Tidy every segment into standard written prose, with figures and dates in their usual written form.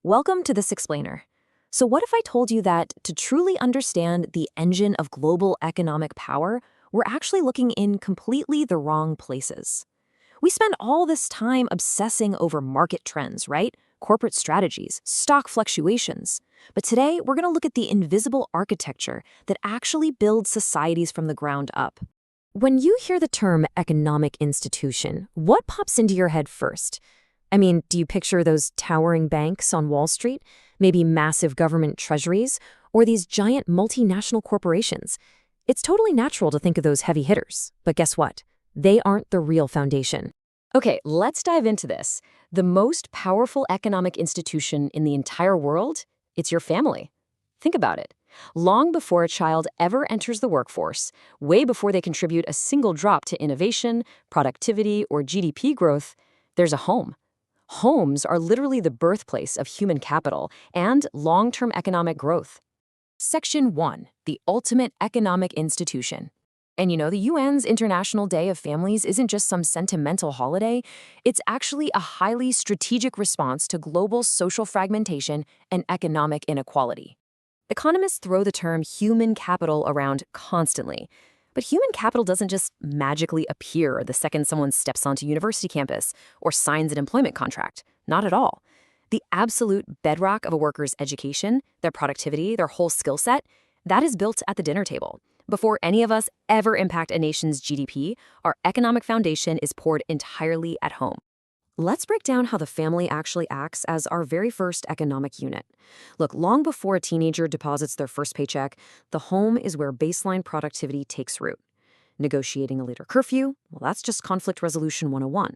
Welcome to This Explainer. So, what if I told you that to truly understand the engine of global economic power, we're actually looking in completely the wrong places? We spend all this time obsessing over market trends, right? Corporate strategies, stock fluctuations. But today, we're going to look at the invisible architecture that actually builds societies from the ground up. When you hear the term economic institution, what pops into your head first? I mean, do you picture those towering banks on Wall Street, maybe massive government treasuries, or these giant multinational corporations? It's totally natural to think of those heavy hitters, but guess what? They aren't the real foundation. Okay, let's dive into this. The most powerful economic institution in the entire world? It's your family. Think about it. Long before a child ever enters the workforce, way before they contribute a single drop to innovation, productivity, or GDP growth, there's a home. Homes are literally the birthplace of human capital and long-term economic growth. Section 1. The ultimate economic institution. And the UN's International Day of Families isn't just some sentimental holiday. It's actually a highly strategic response to global social fragmentation and economic inequality. Economists throw the term human capital around constantly. But human capital doesn't just magically appear the second someone steps onto university campus or signs an employment contract. Not at all. The absolute bedrock of a worker's education, their productivity, their whole skill set, that is built at the dinner table. Before any of us ever impact a nation's GDP, our economic foundation is poured entirely at home. Let's break down how the family actually acts as our very first economic unit. Look, long before a teenager deposits their first paycheck, the home is where baseline productivity takes root. Negotiating a later curfew, well, that's just conflict resolution 101.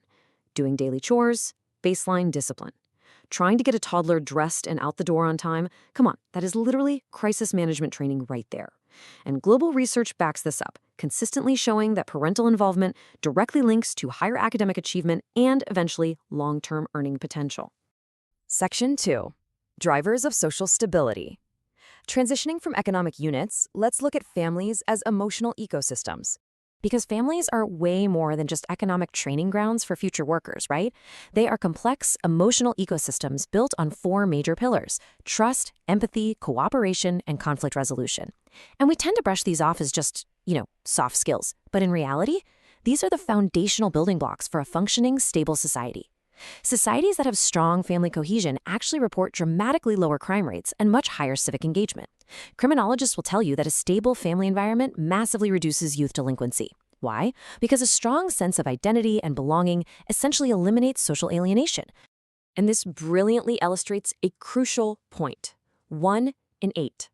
Doing daily chores, baseline discipline. Trying to get a toddler dressed and out the door on time, come on, that is literally crisis management training right there. And global research backs this up, consistently showing that parental involvement directly links to higher academic achievement and, eventually, long-term earning potential. Section 2. Drivers of social stability. Transitioning from economic units, let's look at families as emotional ecosystems. Because families are way more than just economic training grounds for future workers, right? They are complex, emotional ecosystems built on 4 major pillars: trust, empathy, cooperation, and conflict resolution. And we tend to brush these off as just, soft skills. But in reality, these are the foundational building blocks for a functioning, stable society. Societies that have strong family cohesion actually report dramatically lower crime rates and much higher civic engagement. Criminologists will tell you that a stable family environment massively reduces youth delinquency. Why? Because a strong sense of identity and belonging essentially eliminates social alienation. And this brilliantly illustrates a crucial point: 1 in 8.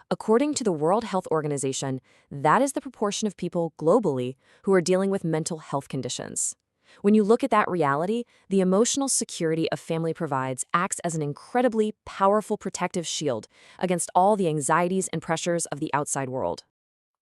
According to the World Health Organization, that is the proportion of people globally who are dealing with mental health conditions. When you look at that reality, the emotional security a family provides acts as an incredibly powerful protective shield against all the anxieties and pressures of the outside world.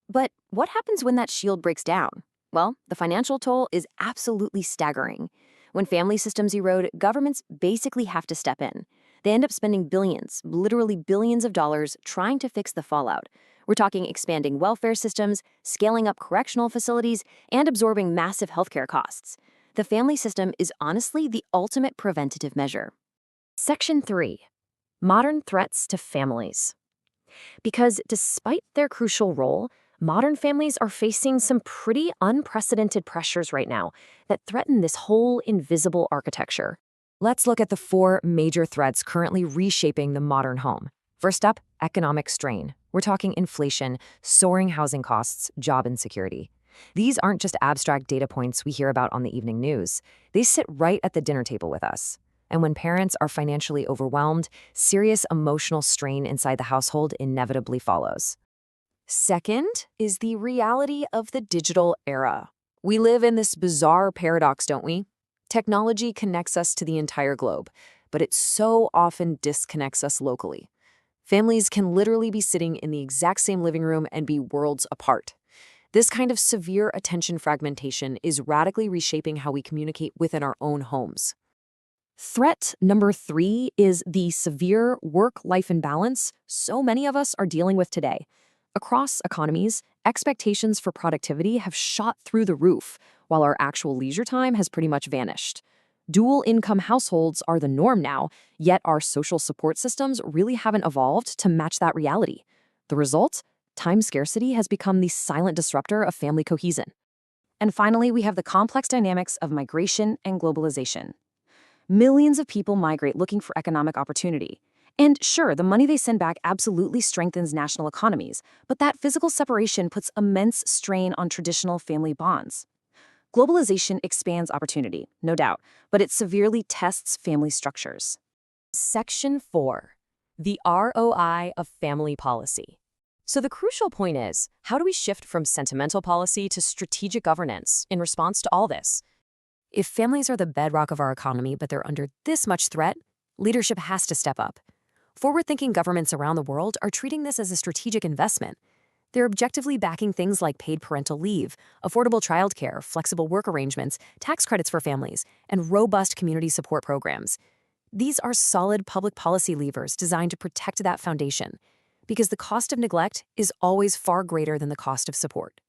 But what happens when that shield breaks down? Well, the financial toll is absolutely staggering. When family systems erode, governments basically have to step in. They end up spending billions, literally billions of dollars, trying to fix the fallout. We're talking expanding welfare systems, scaling up correctional facilities, and absorbing massive healthcare costs. The family system is honestly the ultimate preventative measure. Section 3. Modern threats to families. Because despite their crucial role, modern families are facing some pretty unprecedented pressures right now that threaten this whole invisible architecture. Let's look at the 4 major threats currently reshaping the modern home. First up, economic strain. We're talking inflation, soaring housing costs, job insecurity. These aren't just abstract data points we hear about on the evening news. They sit right at the dinner table with us. And when parents are financially overwhelmed, serious emotional strain inside the household inevitably follows. Second is the reality of the digital era. We live in this bizarre paradox, don't we? Technology connects us to the entire globe, but it so often disconnects us locally. Families can literally be sitting in the exact same living room and be worlds apart. This kind of severe attention fragmentation is radically reshaping how we communicate within our own homes. Threat number 3 is the severe work-life imbalance so many of us are dealing with today. Across economies, expectations for productivity have shot through the roof, while our actual leisure time has pretty much vanished. Dual-income households are the norm now, yet our social support systems really haven't evolved to match that reality. The result? Time scarcity has become the silent disruptor of family cohesion. And finally, we have the complex dynamics of migration and globalization. Millions of people migrate looking for economic opportunity. And sure, the money they send back absolutely strengthens national economies, but that physical separation puts immense strain on traditional family bonds. Globalization expands opportunity, no doubt, but it severely tests family structures. Section 4. The ROI of family policy. So the crucial point is, how do we shift from sentimental policy to strategic governance in response to all this? If families are the bedrock of our economy, but they're under this much threat, leadership has to step up. Forward-thinking governments around the world are treating this as a strategic investment. They're objectively backing things like paid parental leave, affordable childcare, flexible work arrangements, tax credits for families, and robust community support programs. These are solid public policy levers designed to protect that foundation, because the cost of neglect is always far greater than the cost of support.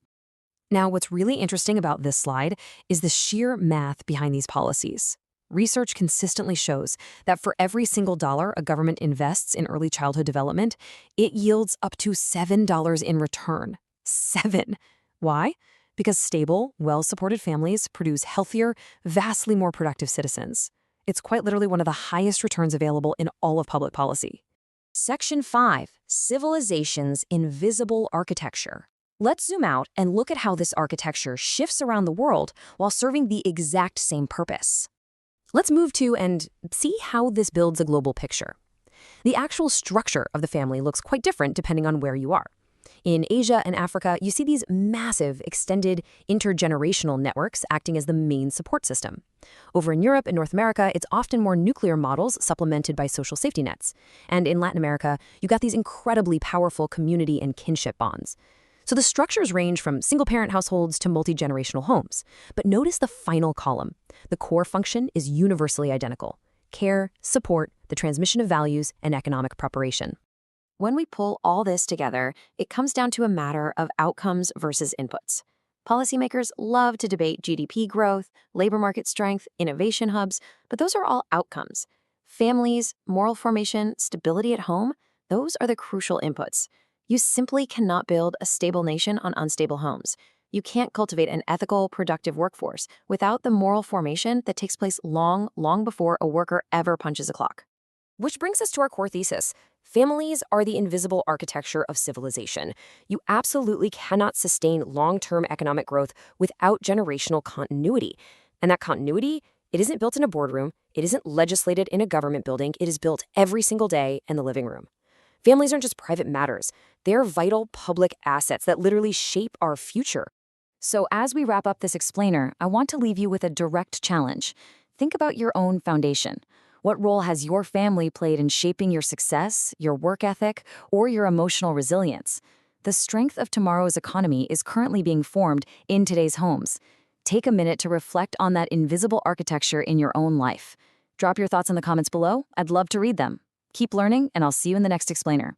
Now, what's really interesting about this slide is the sheer math behind these policies. Research consistently shows that for every single dollar a government invests in early childhood development, it yields up to $7 in return. 7. Why? Because stable, well-supported families produce healthier, vastly more productive citizens. It's quite literally one of the highest returns available in all of public policy. Section 5. Civilization's invisible architecture. Let's zoom out and look at how this architecture shifts around the world while serving the exact same purpose. Let's move to and see how this builds a global picture. The actual structure of the family looks quite different depending on where you are. In Asia and Africa, you see these massive, extended, intergenerational networks acting as the main support system. Over in Europe and North America, it's often more nuclear models supplemented by social safety nets. And in Latin America, you've got these incredibly powerful community and kinship bonds. So the structures range from single-parent households to multi-generational homes. But notice the final column. The core function is universally identical: care, support, the transmission of values, and economic preparation. When we pull all this together, it comes down to a matter of outcomes versus inputs. Policymakers love to debate GDP growth, labor market strength, innovation hubs, but those are all outcomes. Families, moral formation, stability at home, those are the crucial inputs. You simply cannot build a stable nation on unstable homes. You can't cultivate an ethical, productive workforce without the moral formation that takes place long, long before a worker ever punches a clock. Which brings us to our core thesis. Families are the invisible architecture of civilization. You absolutely cannot sustain long-term economic growth without generational continuity. And that continuity, it isn't built in a boardroom, it isn't legislated in a government building, it is built every single day in the living room. Families aren't just private matters. They're vital public assets that literally shape our future. So as we wrap up this explainer, I want to leave you with a direct challenge. Think about your own foundation. What role has your family played in shaping your success, your work ethic, or your emotional resilience? The strength of tomorrow's economy is currently being formed in today's homes. Take a minute to reflect on that invisible architecture in your own life. Drop your thoughts in the comments below. I'd love to read them. Keep learning, and I'll see you in the next explainer.